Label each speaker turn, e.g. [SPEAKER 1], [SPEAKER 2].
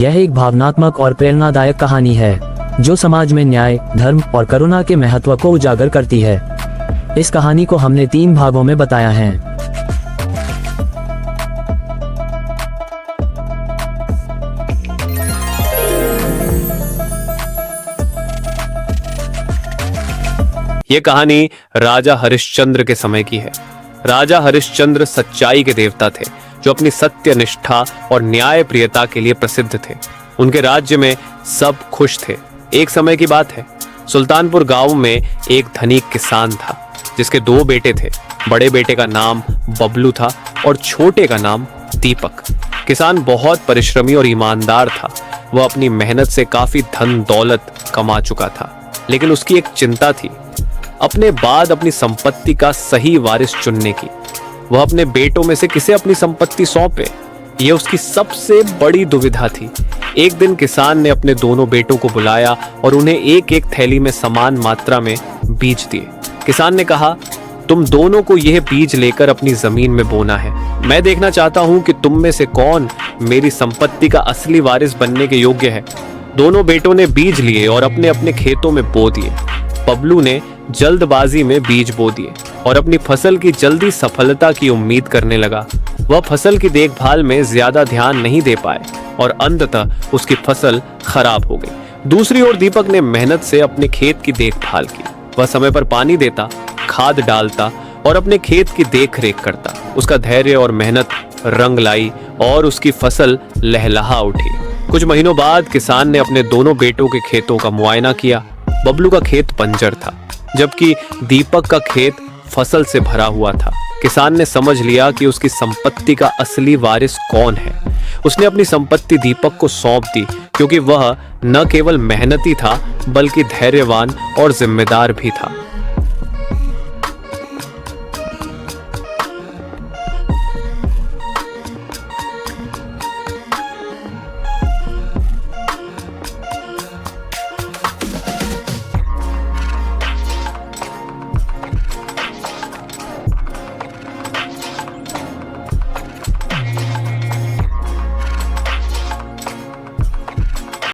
[SPEAKER 1] यह एक भावनात्मक और प्रेरणादायक कहानी है जो समाज में न्याय, धर्म और करुणा के महत्व को उजागर करती है। इस कहानी को हमने 3 भागों में बताया है।
[SPEAKER 2] ये कहानी राजा हरिश्चंद्र के समय की है। राजा हरिश्चंद्र सच्चाई के देवता थे जो अपनी सत्य निष्ठा और न्याय प्रियता के लिए प्रसिद्ध थे। उनके राज्य में सब खुश थे। एक समय की बात है, सुल्तानपुर गांव में एक धनिक किसान था जिसके 2 बेटे थे। बड़े बेटे का नाम बबलू था और छोटे का नाम दीपक। किसान बहुत परिश्रमी और ईमानदार था। वह अपनी मेहनत से काफी धन दौलत कमा चुका था, लेकिन उसकी एक चिंता थी, अपने बाद अपनी संपत्ति का सही वारिस चुनने की। वह अपने बेटों में से किसे अपनी संपत्ति सौंपे, यह उसकी सबसे बड़ी दुविधा थी। एक दिन किसान ने अपने दोनों बेटों को बुलाया और उन्हें एक एक थैली में समान मात्रा में बीज दिए। किसान ने कहा, तुम दोनों को यह बीज लेकर अपनी जमीन में बोना है। मैं देखना चाहता हूं कि तुम में से कौन मेरी संपत्ति का असली वारिस बनने के योग्य है। दोनों बेटों ने बीज लिए और अपने अपने खेतों में बो दिए। बबलू ने जल्दबाजी में बीज बो दिए और अपनी फसल की जल्दी सफलता की उम्मीद करने लगा। वह फसल की देखभाल में ज्यादा ध्यान नहीं दे पाए और अंततः उसकी फसल खराब हो गई। दूसरी ओर दीपक ने मेहनत से अपने खेत की देखभाल की। वह समय पर पानी देता, खाद डालता और अपने खेत की देखरेख करता। उसका धैर्य और मेहनत रंग लाई और उसकी फसल लहलहा उठी। कुछ महीनों बाद किसान ने अपने दोनों बेटों के खेतों का मुआयना किया। बबलू का खेत बंजर था, जबकि दीपक का खेत फसल से भरा हुआ था। किसान ने समझ लिया कि उसकी संपत्ति का असली वारिस कौन है। उसने अपनी संपत्ति दीपक को सौंप दी, क्योंकि वह न केवल मेहनती था बल्कि धैर्यवान और जिम्मेदार भी था।